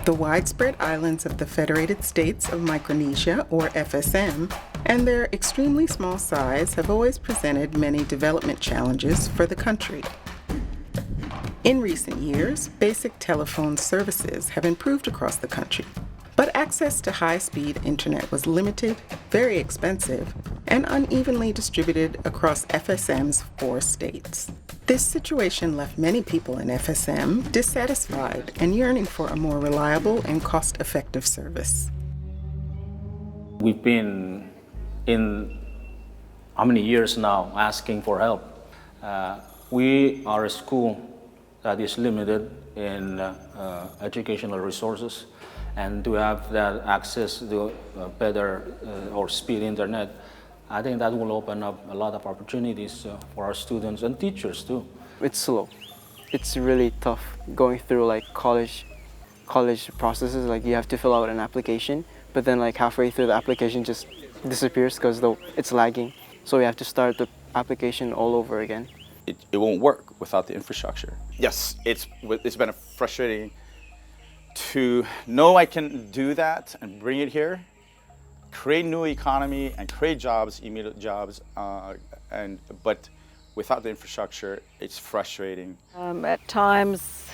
The widespread islands of the Federated States of Micronesia, or FSM, and their extremely small size have always presented many development challenges for the country. In recent years, basic telephone services have improved across the country, but access to high-speed internet was limited, very expensive, and unevenly distributed across FSM's 4 states. This situation left many people in FSM dissatisfied and yearning for a more reliable and cost-effective service. We've been in how many years now asking for help. We are a school that is limited in educational resources, and to have that access to better or speed internet, I think that will open up a lot of opportunities for our students and teachers too. It's slow. It's really tough going through like college processes. Like you have to fill out an application, but then like halfway through the application just disappears because it's lagging. So we have to start the application all over again. It won't work without the infrastructure. Yes, it's been frustrating to know I can do that and bring it here, create new economy and create jobs, immediate jobs, but without the infrastructure, it's frustrating. At times,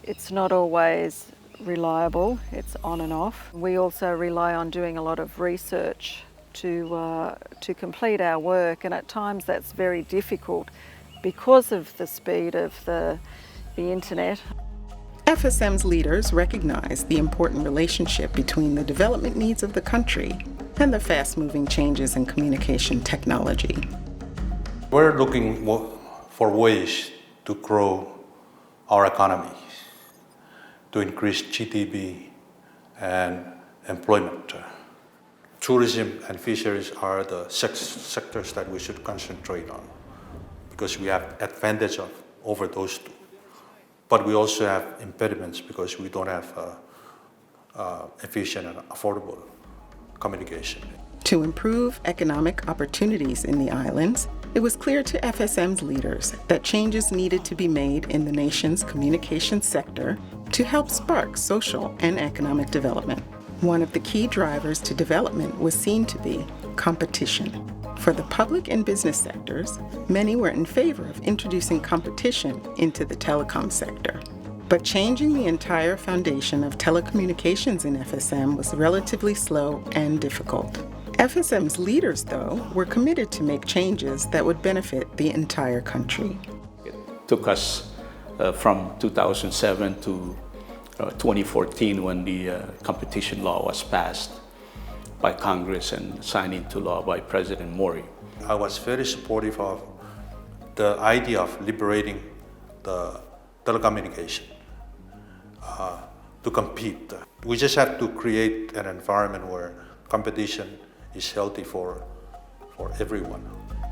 it's not always reliable. It's on and off. We also rely on doing a lot of research to complete our work, and at times that's very difficult because of the speed of the internet. FSM's leaders recognize the important relationship between the development needs of the country and the fast-moving changes in communication technology. We're looking for ways to grow our economy, to increase GDP and employment. Tourism and fisheries are the sectors that we should concentrate on because we have advantage over those two. But we also have impediments because we don't have efficient and affordable communication. To improve economic opportunities in the islands, it was clear to FSM's leaders that changes needed to be made in the nation's communication sector to help spark social and economic development. One of the key drivers to development was seen to be competition. For the public and business sectors, many were in favor of introducing competition into the telecom sector. But changing the entire foundation of telecommunications in FSM was relatively slow and difficult. FSM's leaders, though, were committed to make changes that would benefit the entire country. It took us from 2007 to 2014 when the competition law was passed by Congress and signed into law by President Mori. I was very supportive of the idea of liberating the telecommunication to compete. We just have to create an environment where competition is healthy for everyone.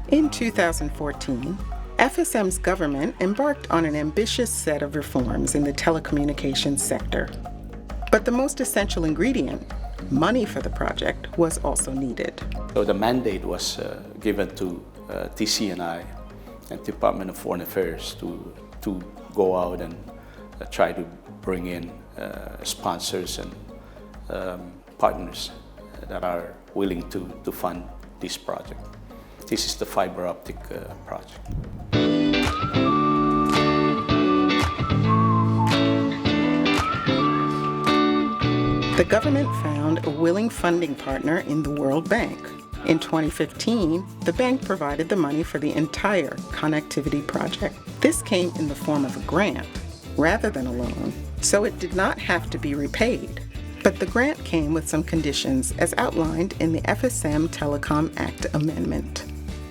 In 2014, FSM's government embarked on an ambitious set of reforms in the telecommunications sector. But the most essential ingredient, money for the project, was also needed. So the mandate was given to TCNI and Department of Foreign Affairs to go out and try to bring in sponsors and partners that are willing to fund this project. This is the fiber optic project. The government found a willing funding partner in the World Bank. In 2015, the bank provided the money for the entire connectivity project. This came in the form of a grant rather than a loan, so it did not have to be repaid. But the grant came with some conditions as outlined in the FSM Telecom Act Amendment.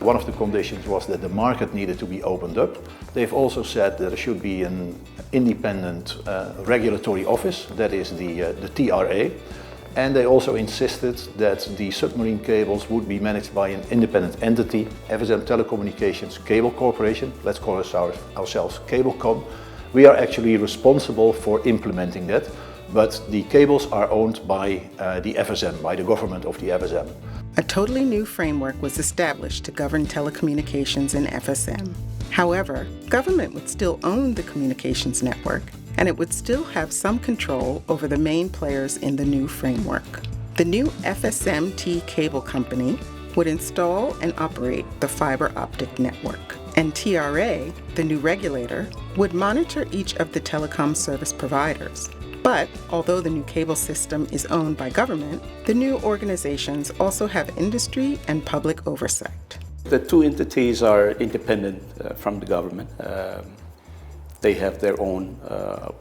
One of the conditions was that the market needed to be opened up. They've also said that there should be an independent regulatory office, that is the TRA. And they also insisted that the submarine cables would be managed by an independent entity, FSM Telecommunications Cable Corporation. Let's call ourselves Cablecom. We are actually responsible for implementing that, but the cables are owned by the FSM, by the government of the FSM. A totally new framework was established to govern telecommunications in FSM. However, government would still own the communications network, and it would still have some control over the main players in the new framework. The new FSMT cable company would install and operate the fiber optic network, and TRA, the new regulator, would monitor each of the telecom service providers. But although the new cable system is owned by government, the new organizations also have industry and public oversight. The two entities are independent from the government. They have their own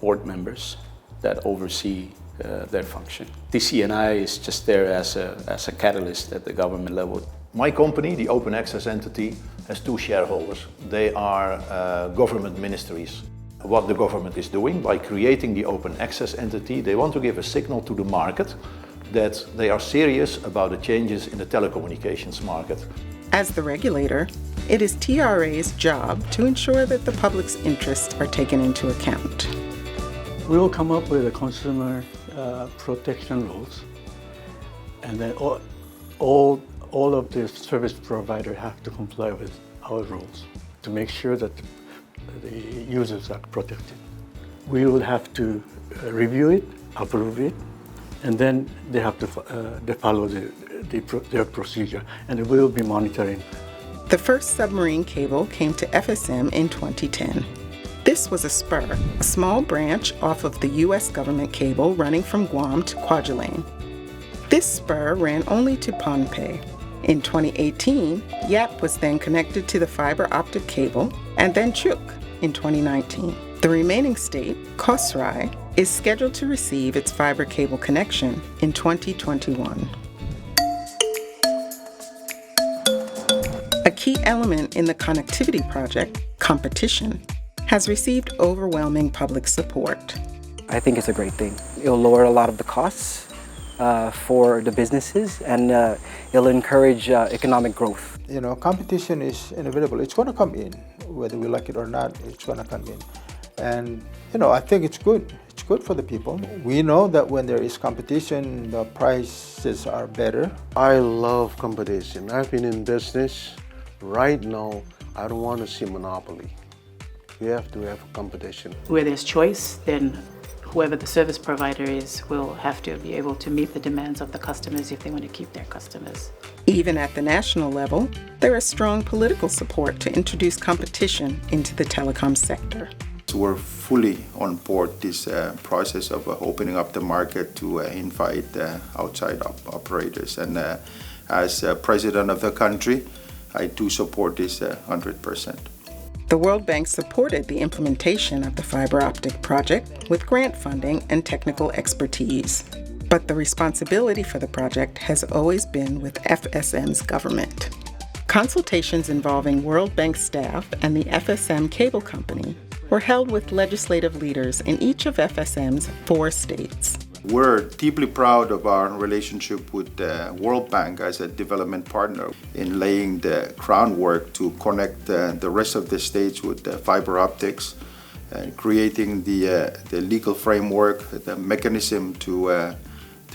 board members that oversee their function. TCNI is just there as a catalyst at the government level. My company, the open access entity, has two shareholders. They are government ministries. What the government is doing by creating the open access entity, they want to give a signal to the market that they are serious about the changes in the telecommunications market. As the regulator, it is TRA's job to ensure that the public's interests are taken into account. We will come up with a consumer protection rules, and then all of the service providers have to comply with our rules to make sure that the users are protected. We will have to review it, approve it, and then they have to follow their procedure, and we will be monitoring. The first submarine cable came to FSM in 2010. This was a spur, a small branch off of the U.S. government cable running from Guam to Kwajalein. This spur ran only to Pohnpei. In 2018, Yap was then connected to the fiber optic cable, and then Chuuk in 2019. The remaining state, Kosrae, is scheduled to receive its fiber cable connection in 2021. A key element in the connectivity project, competition, has received overwhelming public support. I think it's a great thing. It'll lower a lot of the costs for the businesses, and it'll encourage economic growth. You know, competition is inevitable. It's going to come in, whether we like it or not. It's going to come in, and you know, I think it's good. It's good for the people. We know that when there is competition, the prices are better. I love competition. I've been in business. Right now, I don't want to see monopoly. We have to have competition. Where there's choice, then whoever the service provider is will have to be able to meet the demands of the customers if they want to keep their customers. Even at the national level, there is strong political support to introduce competition into the telecom sector. We're fully on board this process of opening up the market to invite outside operators. And as president of the country, I do support this 100%. The World Bank supported the implementation of the fiber optic project with grant funding and technical expertise. But the responsibility for the project has always been with FSM's government. Consultations involving World Bank staff and the FSM cable company were held with legislative leaders in each of FSM's 4 states. We're deeply proud of our relationship with the World Bank as a development partner in laying the groundwork to connect the rest of the states with fiber optics, creating the legal framework, the mechanism to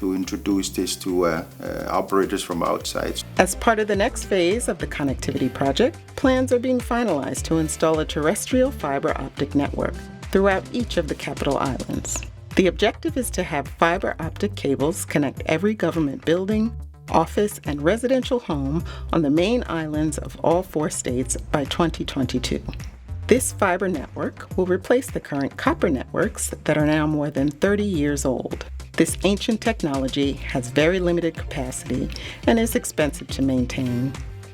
introduce this to operators from outside. As part of the next phase of the connectivity project, plans are being finalized to install a terrestrial fiber optic network throughout each of the capital islands. The objective is to have fiber optic cables connect every government building, office, and residential home on the main islands of all 4 states by 2022. This fiber network will replace the current copper networks that are now more than 30 years old. This ancient technology has very limited capacity and is expensive to maintain.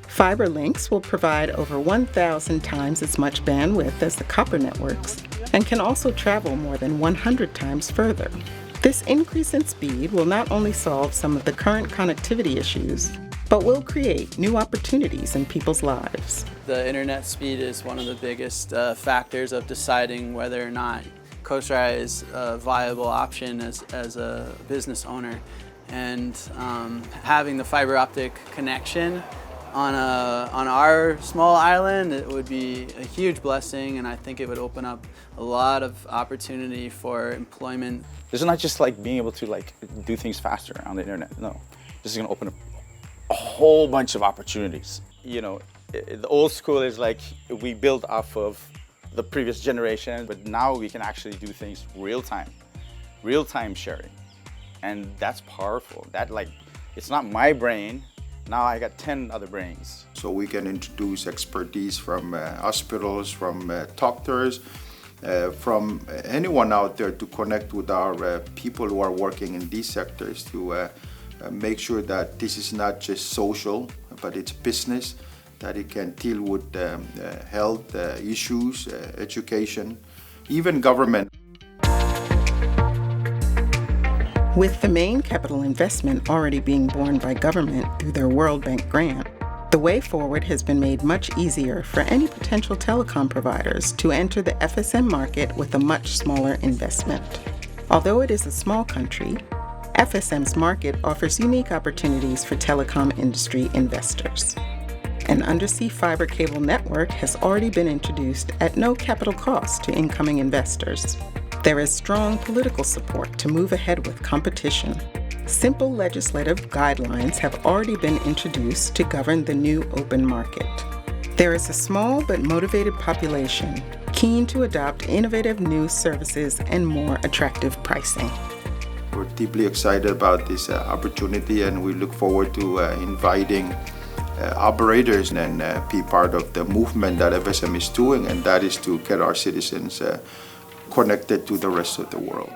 Fiber links will provide over 1,000 times as much bandwidth as the copper networks and can also travel more than 100 times further. This increase in speed will not only solve some of the current connectivity issues, but will create new opportunities in people's lives. The internet speed is one of the biggest factors of deciding whether or not Kosrae is a viable option as a business owner. And having the fiber optic connection on our small island, it would be a huge blessing, and I think it would open up a lot of opportunity for employment. It's not just like being able to like do things faster on the internet. No, this is going to open up a whole bunch of opportunities. You know, the old school is like we build off of the previous generation, but now we can actually do things real time sharing, and that's powerful. That like, it's not my brain. Now I got 10 other brains. So we can introduce expertise from hospitals, from doctors, from anyone out there to connect with our people who are working in these sectors to make sure that this is not just social, but it's business, that it can deal with health issues, education, even government. With the main capital investment already being borne by government through their World Bank grant, the way forward has been made much easier for any potential telecom providers to enter the FSM market with a much smaller investment. Although it is a small country, FSM's market offers unique opportunities for telecom industry investors. An undersea fiber cable network has already been introduced at no capital cost to incoming investors. There is strong political support to move ahead with competition. Simple legislative guidelines have already been introduced to govern the new open market. There is a small but motivated population keen to adopt innovative new services and more attractive pricing. We're deeply excited about this opportunity, and we look forward to inviting operators and be part of the movement that FSM is doing, and that is to get our citizens connected to the rest of the world.